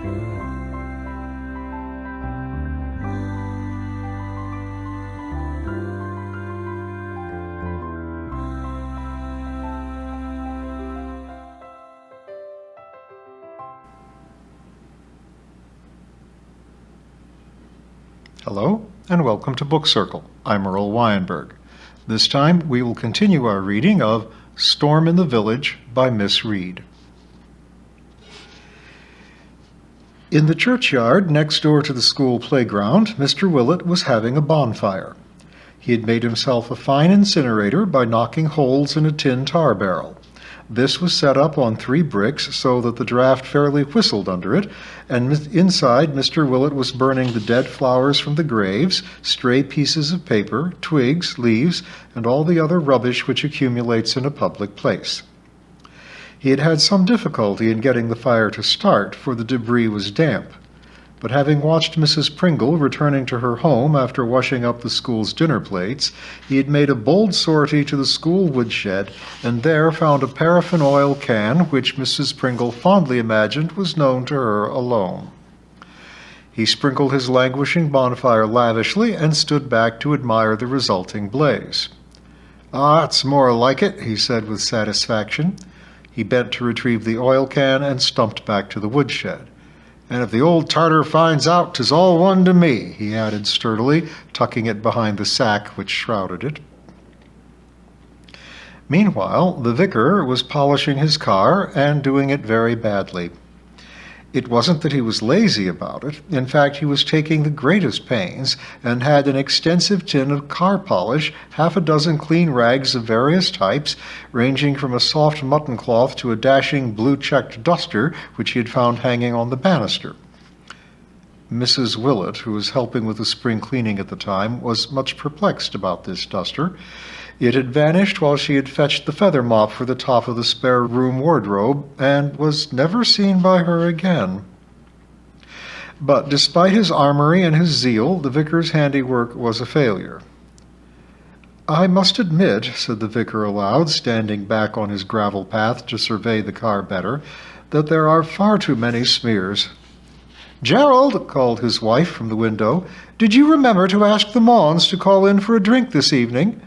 Hello, and welcome to Book Circle. I'm Earl Weinberg. This time we will continue our reading of Storm in the Village by Miss Reed. In the churchyard next door to the school playground, Mr. Willet was having a bonfire. He had made himself a fine incinerator by knocking holes in a tin tar barrel. This was set up on 3 bricks so that the draft fairly whistled under it, and inside Mr. Willet was burning the dead flowers from the graves, stray pieces of paper, twigs, leaves, and all the other rubbish which accumulates in a public place. He had had some difficulty in getting the fire to start, for the debris was damp. But having watched Mrs. Pringle returning to her home after washing up the school's dinner plates, he had made a bold sortie to the school woodshed, and there found a paraffin oil can which Mrs. Pringle fondly imagined was known to her alone. He sprinkled his languishing bonfire lavishly and stood back to admire the resulting blaze. "Ah, it's more like it," he said with satisfaction. He bent to retrieve the oil can and stumped back to the woodshed. "And if the old Tartar finds out, 'tis all one to me," he added sturdily, tucking it behind the sack which shrouded it. Meanwhile, the vicar was polishing his car and doing it very badly. It wasn't that he was lazy about it. In fact, he was taking the greatest pains and had an extensive tin of car polish, 6 clean rags of various types, ranging from a soft mutton cloth to a dashing blue-checked duster which he had found hanging on the banister. Mrs. Willet, who was helping with the spring cleaning at the time, was much perplexed about this duster. It had vanished while she had fetched the feather mop for the top of the spare room wardrobe, and was never seen by her again. But despite his armory and his zeal, the vicar's handiwork was a failure. "I must admit," said the vicar aloud, standing back on his gravel path to survey the car better, "that there are far too many smears." "Gerald," called his wife from the window, "did you remember to ask the Mawns to call in for a drink this evening?"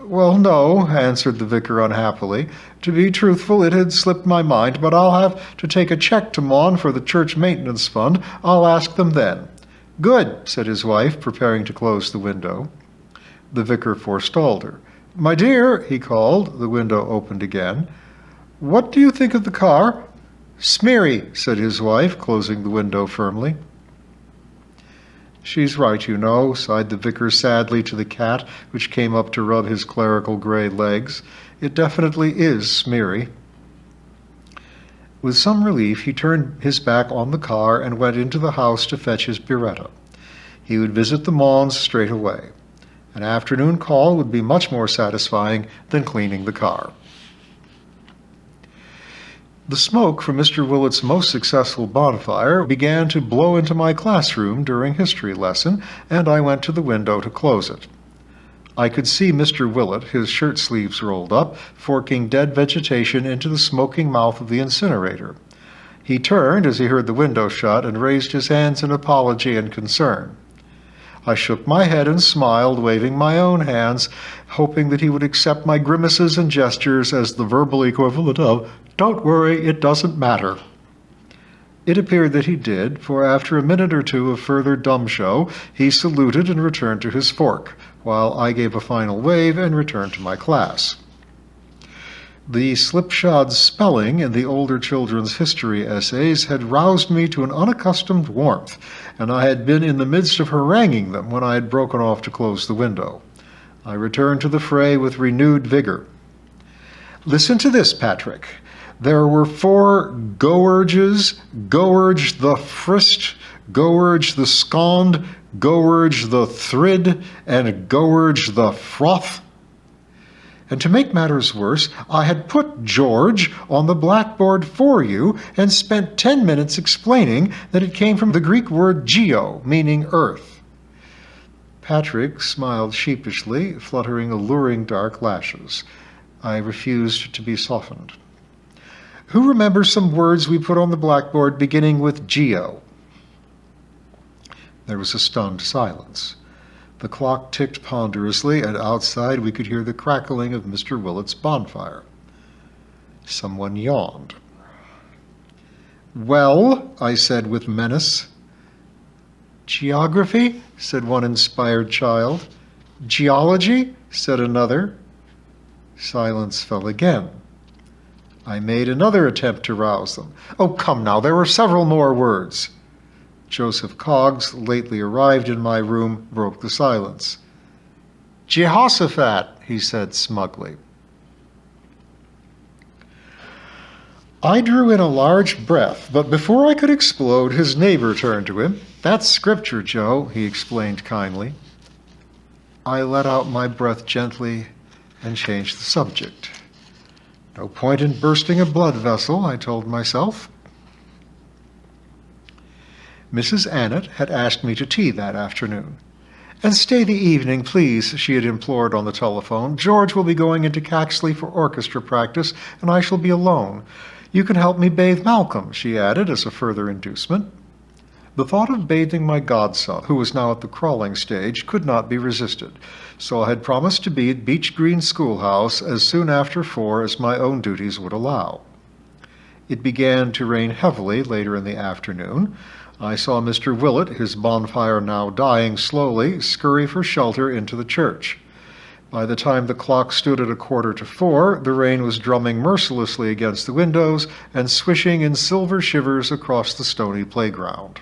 "Well, no," answered the vicar unhappily. "To be truthful, it had slipped my mind, but I'll have to take a check to Mawn for the church maintenance fund. I'll ask them then." "Good," said his wife, preparing to close the window. The vicar forestalled her. "My dear," he called. The window opened again. "What do you think of the car?" "Smeary," said his wife, closing the window firmly. "She's right, you know," sighed the vicar sadly to the cat, which came up to rub his clerical gray legs. "It definitely is smeary." With some relief, he turned his back on the car and went into the house to fetch his biretta. He would visit the Mawns straight away. An afternoon call would be much more satisfying than cleaning the car. The smoke from Mr. Willet's most successful bonfire began to blow into my classroom during history lesson, and I went to the window to close it. I could see Mr. Willet, his shirt sleeves rolled up, forking dead vegetation into the smoking mouth of the incinerator. He turned as he heard the window shut and raised his hands in apology and concern. I shook my head and smiled, waving my own hands, hoping that he would accept my grimaces and gestures as the verbal equivalent of, "Don't worry, it doesn't matter." It appeared that he did, for after a minute or two of further dumb show, he saluted and returned to his fork, while I gave a final wave and returned to my class. The slipshod spelling in the older children's history essays had roused me to an unaccustomed warmth, and I had been in the midst of haranguing them when I had broken off to close the window. I returned to the fray with renewed vigor. "Listen to this, Patrick. There were 4 Gourges, Gourge the Frist, Gourge the Scond, Gourge the Thrid, and Gourge the Froth. And to make matters worse, I had put George on the blackboard for you and spent 10 minutes explaining that it came from the Greek word geo, meaning earth." Patrick smiled sheepishly, fluttering alluring dark lashes. I refused to be softened. Who remembers some words we put on the blackboard beginning with Geo? There was a stunned silence. The clock ticked ponderously, and outside we could hear the crackling of Mr. Willet's bonfire. Someone yawned. "Well," I said with menace. "Geography?" said one inspired child. "Geology?" said another. Silence fell again. I made another attempt to rouse them. "Oh, come now, there were several more words." Joseph Coggs, lately arrived in my room, broke the silence. "Jehoshaphat," he said smugly. I drew in a large breath, but before I could explode, his neighbor turned to him. "That's scripture, Joe," he explained kindly. I let out my breath gently and changed the subject. No point in bursting a blood vessel, I told myself. Mrs. Annet had asked me to tea that afternoon. "And stay the evening, please," she had implored on the telephone. "George will be going into Caxley for orchestra practice, and I shall be alone. You can help me bathe Malcolm," she added as a further inducement. The thought of bathing my godson, who was now at the crawling stage, could not be resisted, so I had promised to be at Beech Green Schoolhouse as soon after 4 as my own duties would allow. It began to rain heavily later in the afternoon. I saw Mr. Willet, his bonfire now dying slowly, scurry for shelter into the church. By the time the clock stood at 3:45, the rain was drumming mercilessly against the windows and swishing in silver shivers across the stony playground.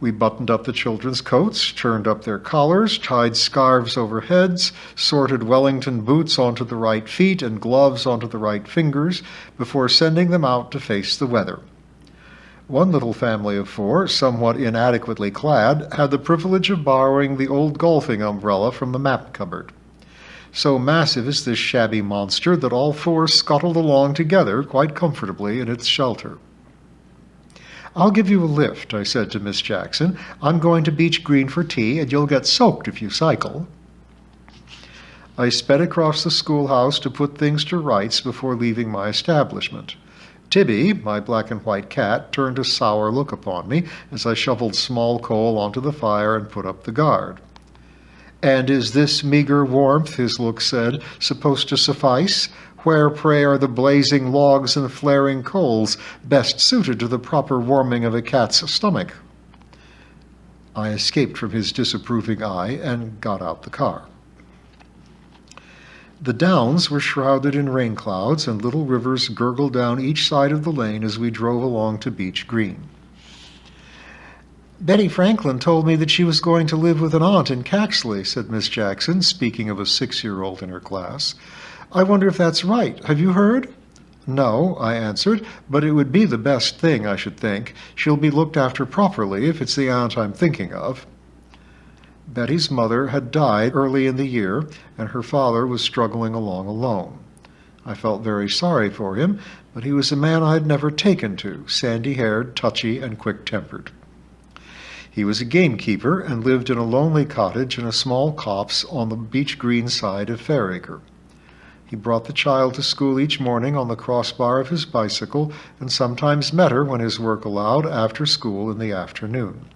We buttoned up the children's coats, turned up their collars, tied scarves over heads, sorted Wellington boots onto the right feet and gloves onto the right fingers before sending them out to face the weather. One little family of 4, somewhat inadequately clad, had the privilege of borrowing the old golfing umbrella from the map cupboard. So massive is this shabby monster that all 4 scuttled along together quite comfortably in its shelter. "I'll give you a lift," I said to Miss Jackson. "I'm going to Beech Green for tea, and you'll get soaked if you cycle." I sped across the schoolhouse to put things to rights before leaving my establishment. Tibby, my black and white cat, turned a sour look upon me as I shoveled small coal onto the fire and put up the guard. "And is this meager warmth," his look said, "supposed to suffice? Where, pray, are the blazing logs and flaring coals best suited to the proper warming of a cat's stomach?" I escaped from his disapproving eye and got out the car. The downs were shrouded in rain clouds, and little rivers gurgled down each side of the lane as we drove along to Beech Green. "Betty Franklin told me that she was going to live with an aunt in Caxley," said Miss Jackson, speaking of a 6-year-old in her class. "I wonder if that's right. Have you heard?" "No," I answered, "but it would be the best thing, I should think. She'll be looked after properly if it's the aunt I'm thinking of." Betty's mother had died early in the year, and her father was struggling along alone. I felt very sorry for him, but he was a man I had never taken to, sandy-haired, touchy, and quick-tempered. He was a gamekeeper and lived in a lonely cottage in a small copse on the Beech Green side of Fairacre. He brought the child to school each morning on the crossbar of his bicycle and sometimes met her when his work allowed after school in the afternoon.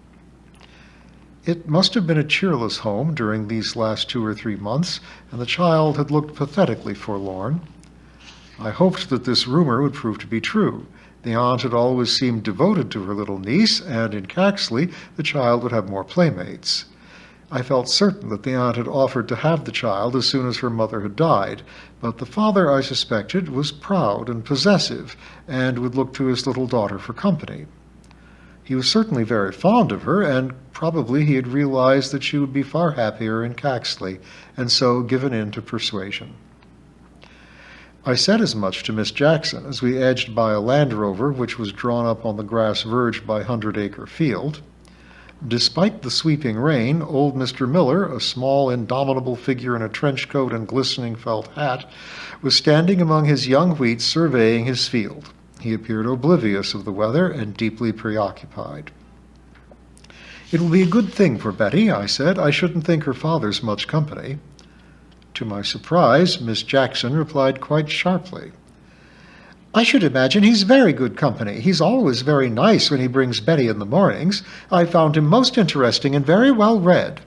It must have been a cheerless home during these last 2 or 3 months, and the child had looked pathetically forlorn. I hoped that this rumor would prove to be true. The aunt had always seemed devoted to her little niece, and in Caxley the child would have more playmates. I felt certain that the aunt had offered to have the child as soon as her mother had died, but the father, I suspected, was proud and possessive, and would look to his little daughter for company. He was certainly very fond of her, and probably he had realized that she would be far happier in Caxley, and so given in to persuasion. I said as much to Miss Jackson as we edged by a Land Rover which was drawn up on the grass verge by Hundred Acre Field. Despite the sweeping rain, old Mr. Miller, a small, indomitable figure in a trench coat and glistening felt hat, was standing among his young wheat surveying his field. He appeared oblivious of the weather and deeply preoccupied. "It will be a good thing for Betty," I said. "I shouldn't think her father's much company." To my surprise, Miss Jackson replied quite sharply, I should imagine he's very good company. He's always very nice when he brings Betty in the mornings. I found him most interesting and very well read.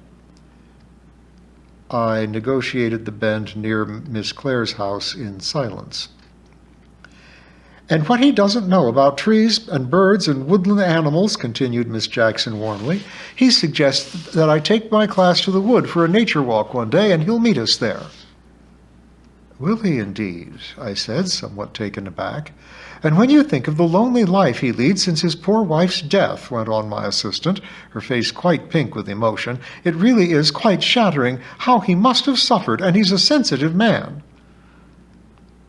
I negotiated the bend near Miss Clare's house in silence. And what he doesn't know about trees and birds and woodland animals, continued Miss Jackson warmly, he suggests that I take my class to the wood for a nature walk one day, and he'll meet us there. Will he indeed? I said, somewhat taken aback. And when you think of the lonely life he leads since his poor wife's death, went on my assistant, her face quite pink with emotion, it really is quite shattering how he must have suffered, and he's a sensitive man.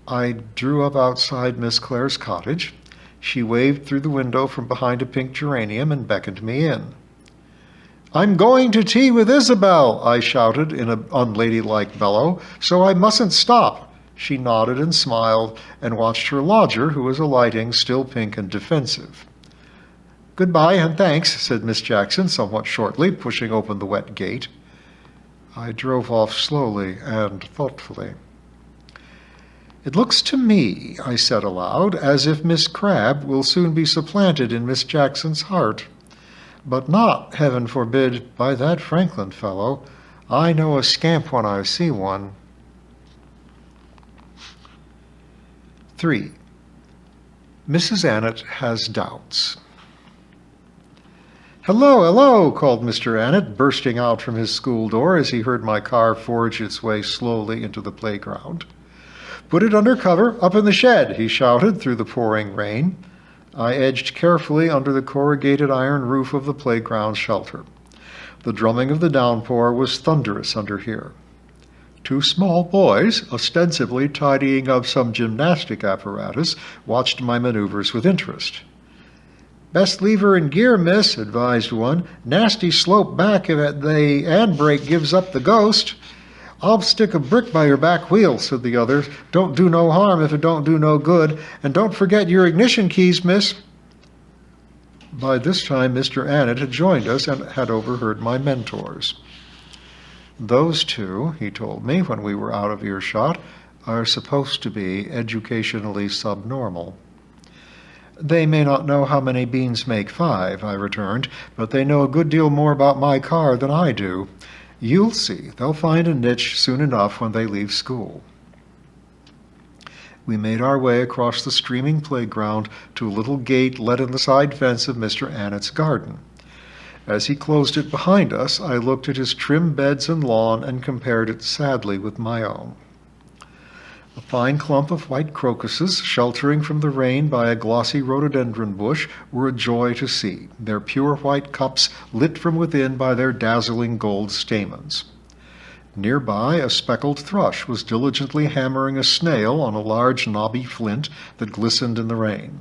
I drew up outside Miss Clare's cottage. She waved through the window from behind a pink geranium and beckoned me in. I'm going to tea with Isabel, I shouted in an unladylike bellow, so I mustn't stop. She nodded and smiled and watched her lodger, who was alighting, still pink and defensive. Goodbye and thanks, said Miss Jackson somewhat shortly, pushing open the wet gate. I drove off slowly and thoughtfully. It looks to me, I said aloud, as if Miss Crabbe will soon be supplanted in Miss Jackson's heart. But not, heaven forbid, by that Franklin fellow. I know a scamp when I see one. 3. Mrs. Annet has doubts. Hello, hello, called Mr. Annet, bursting out from his school door as he heard my car forge its way slowly into the playground. Put it under cover, up in the shed, he shouted through the pouring rain. I edged carefully under the corrugated iron roof of the playground shelter. The drumming of the downpour was thunderous under here. 2 small boys, ostensibly tidying up some gymnastic apparatus, watched my maneuvers with interest. Best leave her in gear, miss, advised one. Nasty slope back if the handbrake gives up the ghost. I'll stick a brick by your back wheel, said the other. Don't do no harm if it don't do no good. And don't forget your ignition keys, miss. By this time, Mr. Annet had joined us and had overheard my mentors. Those 2, he told me when we were out of earshot, are supposed to be educationally subnormal. They may not know how many beans make 5, I returned, but they know a good deal more about my car than I do. You'll see, they'll find a niche soon enough when they leave school. We made our way across the streaming playground to a little gate let in the side fence of Mr. Annet's garden. As he closed it behind us, I looked at his trim beds and lawn and compared it sadly with my own. A fine clump of white crocuses, sheltering from the rain by a glossy rhododendron bush, were a joy to see, their pure white cups lit from within by their dazzling gold stamens. Nearby, a speckled thrush was diligently hammering a snail on a large knobby flint that glistened in the rain.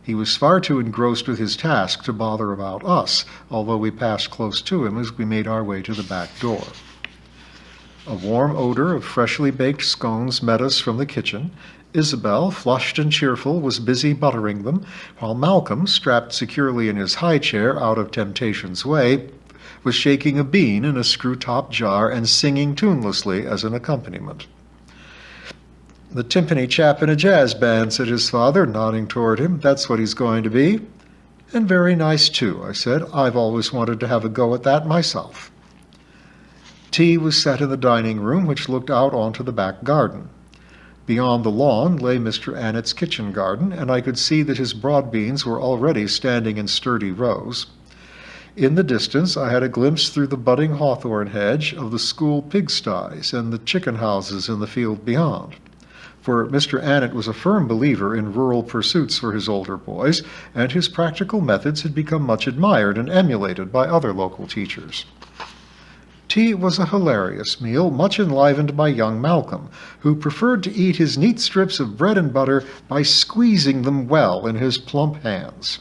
He was far too engrossed with his task to bother about us, although we passed close to him as we made our way to the back door. A warm odor of freshly baked scones met us from the kitchen. Isabel, flushed and cheerful, was busy buttering them, while Malcolm, strapped securely in his high chair out of temptation's way, was shaking a bean in a screw-top jar and singing tunelessly as an accompaniment. The timpani chap in a jazz band, said his father, nodding toward him. That's what he's going to be. And very nice, too, I said. I've always wanted to have a go at that myself. Tea was set in the dining room, which looked out onto the back garden. Beyond the lawn lay Mr. Annet's kitchen garden, and I could see that his broad beans were already standing in sturdy rows. In the distance, I had a glimpse through the budding hawthorn hedge of the school pigsties and the chicken houses in the field beyond. For Mr. Annet was a firm believer in rural pursuits for his older boys, and his practical methods had become much admired and emulated by other local teachers. Tea was a hilarious meal, much enlivened by young Malcolm, who preferred to eat his neat strips of bread and butter by squeezing them well in his plump hands.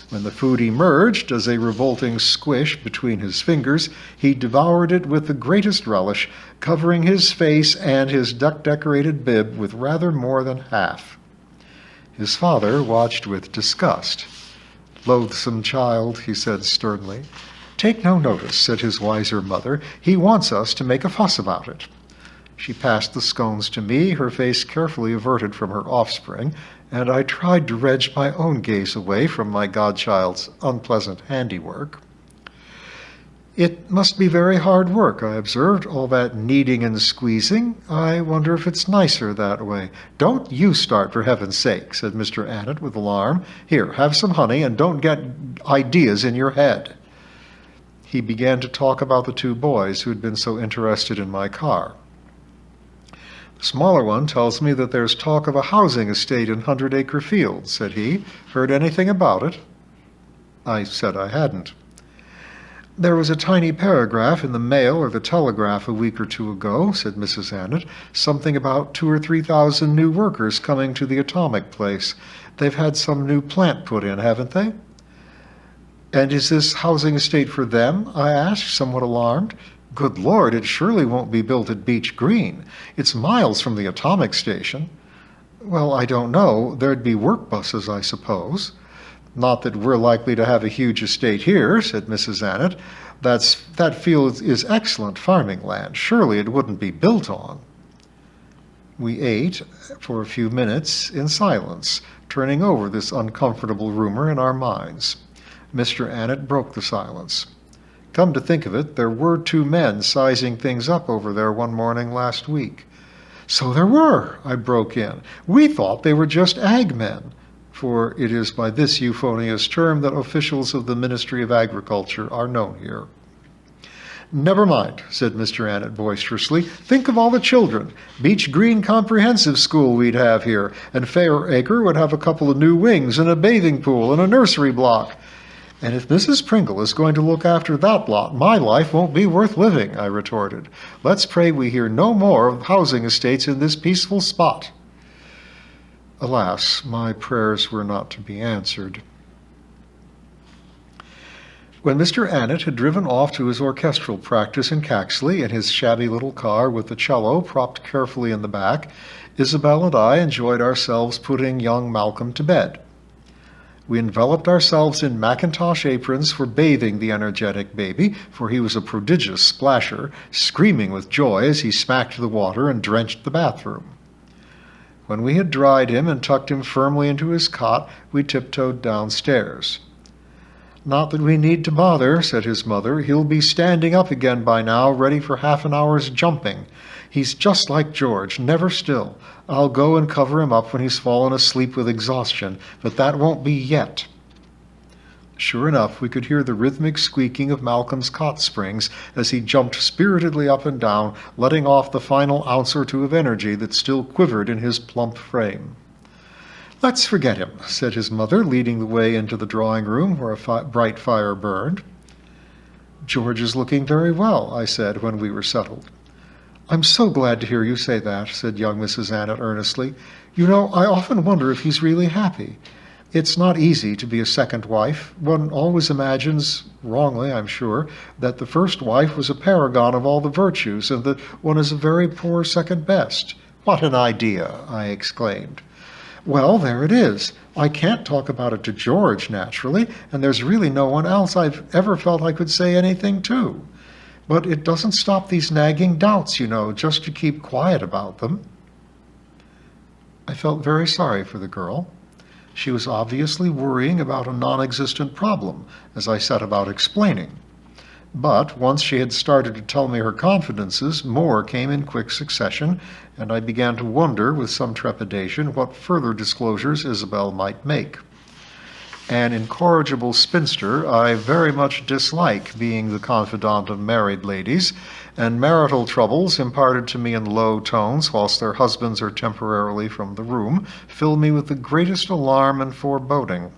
When the food emerged as a revolting squish between his fingers, he devoured it with the greatest relish, covering his face and his duck-decorated bib with rather more than half. His father watched with disgust. "Loathsome child," he said sternly. "Take no notice," said his wiser mother. "He wants us to make a fuss about it." She passed the scones to me, her face carefully averted from her offspring, and I tried to wrench my own gaze away from my godchild's unpleasant handiwork. "It must be very hard work," I observed, "all that kneading and squeezing. I wonder if it's nicer that way." "Don't you start, for heaven's sake," said Mr. Annet with alarm. "Here, have some honey, and don't get ideas in your head." He began to talk about the two boys who had been so interested in my car. "The smaller one tells me that there's talk of a housing estate in Hundred Acre Fields," said he. "Heard anything about it?" I said I hadn't. "There was a tiny paragraph in the Mail or the Telegraph a week or two ago," said Mrs. Annet. "Something about 2,000 or 3,000 new workers coming to the atomic place. They've had some new plant put in, haven't they?" "And is this housing estate for them?" I asked, somewhat alarmed. "Good Lord, it surely won't be built at Beach Green. It's miles from the atomic station." "Well, I don't know. There'd be work buses, I suppose." "Not that we're likely to have a huge estate here," said Mrs. Annet. That field is excellent farming land. Surely it wouldn't be built on." We ate for a few minutes in silence, turning over this uncomfortable rumor in our minds. Mr. Annet broke the silence. "Come to think of it, there were 2 men sizing things up over there one morning last week." "So there were," I broke in. "We thought they were just ag men," for it is by this euphonious term that officials of the Ministry of Agriculture are known here. "Never mind," said Mr. Annet boisterously. "Think of all the children. Beach Green Comprehensive School we'd have here, and Fair Acre would have a couple of new wings and a bathing pool and a nursery block. And if Mrs. Pringle is going to look after that lot, my life won't be worth living," I retorted. "Let's pray we hear no more of housing estates in this peaceful spot." Alas, my prayers were not to be answered. When Mr. Annet had driven off to his orchestral practice in Caxley in his shabby little car with the cello propped carefully in the back, Isabel and I enjoyed ourselves putting young Malcolm to bed. We enveloped ourselves in mackintosh aprons for bathing the energetic baby, for he was a prodigious splasher, screaming with joy as he smacked the water and drenched the bathroom. When we had dried him and tucked him firmly into his cot, we tiptoed downstairs. "Not that we need to bother," said his mother. "He'll be standing up again by now, ready for half an hour's jumping. He's just like George, never still. I'll go and cover him up when he's fallen asleep with exhaustion, but that won't be yet." Sure enough, we could hear the rhythmic squeaking of Malcolm's cot springs as he jumped spiritedly up and down, letting off the final ounce or 2 of energy that still quivered in his plump frame. "Let's forget him," said his mother, leading the way into the drawing-room where a bright fire burned. "George is looking very well," I said when we were settled. "I'm so glad to hear you say that," said young Mrs. Annet earnestly. "You know, I often wonder if he's really happy. It's not easy to be a second wife. One always imagines, wrongly I'm sure, that the first wife was a paragon of all the virtues and that one is a very poor second best." "What an idea!" I exclaimed. "Well, there it is. I can't talk about it to George, naturally, and there's really no one else I've ever felt I could say anything to. But it doesn't stop these nagging doubts, you know, just to keep quiet about them." I felt very sorry for the girl. She was obviously worrying about a non-existent problem, as I set about explaining. But once she had started to tell me her confidences, more came in quick succession, and I began to wonder, with some trepidation, what further disclosures Isabel might make. An incorrigible spinster, I very much dislike being the confidant of married ladies, and marital troubles imparted to me in low tones whilst their husbands are temporarily from the room fill me with the greatest alarm and foreboding.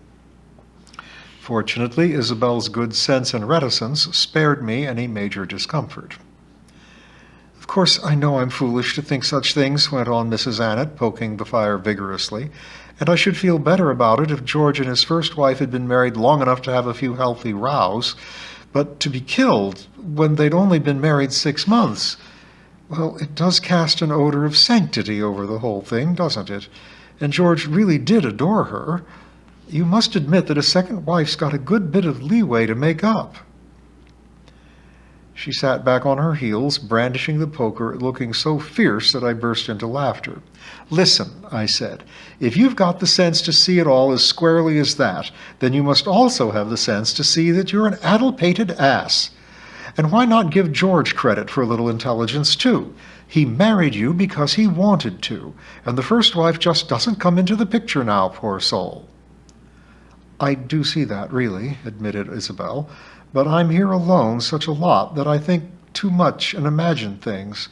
Fortunately, Isabel's good sense and reticence spared me any major discomfort. "Of course, I know I'm foolish to think such things," went on Mrs. Annet, poking the fire vigorously, "and I should feel better about it if George and his first wife had been married long enough to have a few healthy rows. But to be killed when they'd only been married 6 months, well, it does cast an odor of sanctity over the whole thing, doesn't it? And George really did adore her. You must admit that a second wife's got a good bit of leeway to make up." She sat back on her heels, brandishing the poker, looking so fierce that I burst into laughter. "Listen," I said, "if you've got the sense to see it all as squarely as that, then you must also have the sense to see that you're an addle-pated ass. And why not give George credit for a little intelligence, too? He married you because he wanted to, and the first wife just doesn't come into the picture now, poor soul." "I do see that, really," admitted Isabel, "but I'm here alone such a lot that I think too much and imagine things.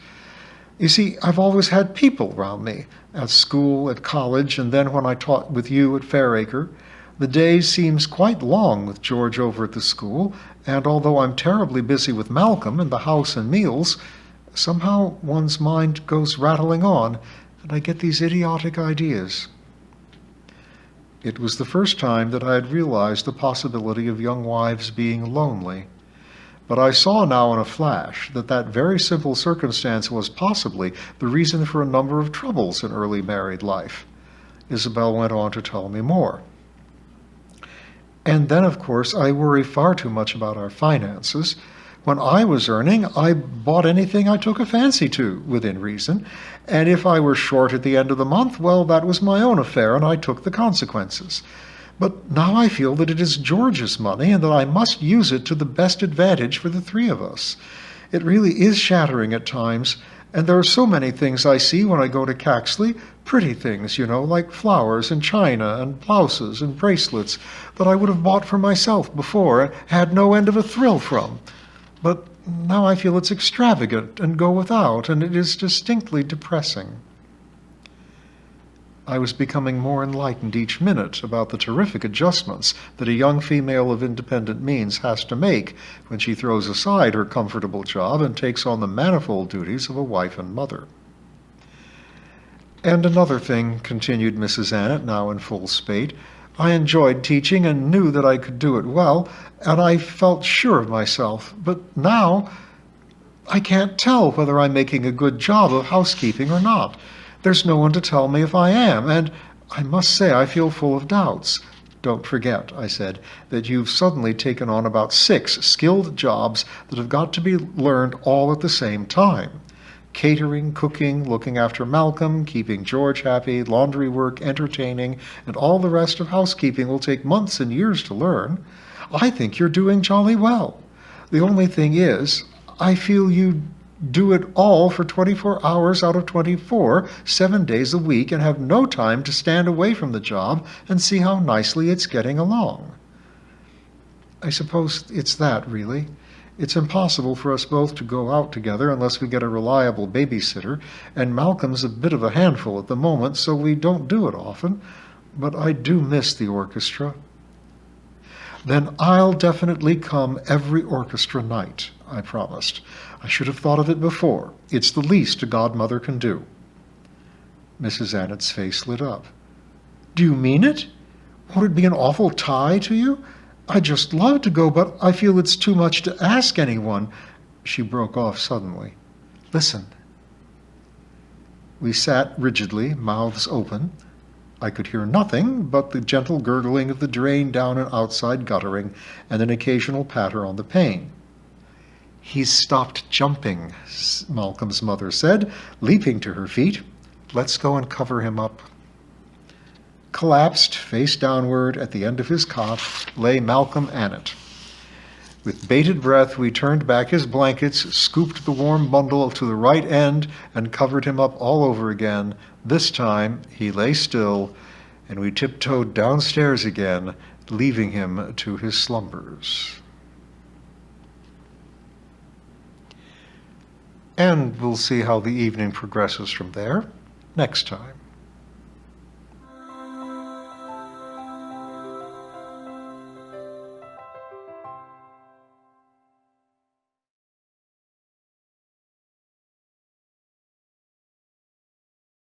You see, I've always had people round me, at school, at college, and then when I taught with you at Fairacre. The day seems quite long with George over at the school, and although I'm terribly busy with Malcolm and the house and meals, somehow one's mind goes rattling on, and I get these idiotic ideas." It was the first time that I had realized the possibility of young wives being lonely. But I saw now in a flash that that very simple circumstance was possibly the reason for a number of troubles in early married life. Isabel went on to tell me more. "And then, of course, I worry far too much about our finances. When I was earning, I bought anything I took a fancy to, within reason, and if I were short at the end of the month, well, that was my own affair, and I took the consequences. But now I feel that it is George's money, and that I must use it to the best advantage for the three of us. It really is shattering at times, and there are so many things I see when I go to Caxley, pretty things, you know, like flowers and china and blouses and bracelets, that I would have bought for myself before and had no end of a thrill from. But now I feel it's extravagant and go without, and it is distinctly depressing." I was becoming more enlightened each minute about the terrific adjustments that a young female of independent means has to make when she throws aside her comfortable job and takes on the manifold duties of a wife and mother. "And another thing," continued Mrs. Annet, now in full spate, "I enjoyed teaching and knew that I could do it well, and I felt sure of myself. But now I can't tell whether I'm making a good job of housekeeping or not. There's no one to tell me if I am, and I must say I feel full of doubts. Don't forget," I said, "that you've suddenly taken on about 6 skilled jobs that have got to be learned all at the same time. Catering, cooking, looking after Malcolm, keeping George happy, laundry work, entertaining, and all the rest of housekeeping will take months and years to learn. I think you're doing jolly well. The only thing is, I feel you do it all for 24 hours out of 24, 7 days a week, and have no time to stand away from the job and see how nicely it's getting along." "I suppose it's that, really. It's impossible for us both to go out together unless we get a reliable babysitter, and Malcolm's a bit of a handful at the moment, so we don't do it often. But I do miss the orchestra." "Then I'll definitely come every orchestra night," I promised. "I should have thought of it before. It's the least a godmother can do." Mrs. Annet's face lit up. "Do you mean it? Won't it be an awful tie to you? I'd just love to go, but I feel it's too much to ask anyone." She broke off suddenly. "Listen." We sat rigidly, mouths open. I could hear nothing but the gentle gurgling of the drain down an outside guttering and an occasional patter on the pane. "He's stopped jumping," Malcolm's mother said, leaping to her feet. "Let's go and cover him up." Collapsed, face downward, at the end of his cot, lay Malcolm Annet. With bated breath, we turned back his blankets, scooped the warm bundle to the right end, and covered him up all over again. This time, he lay still, and we tiptoed downstairs again, leaving him to his slumbers. And we'll see how the evening progresses from there next time.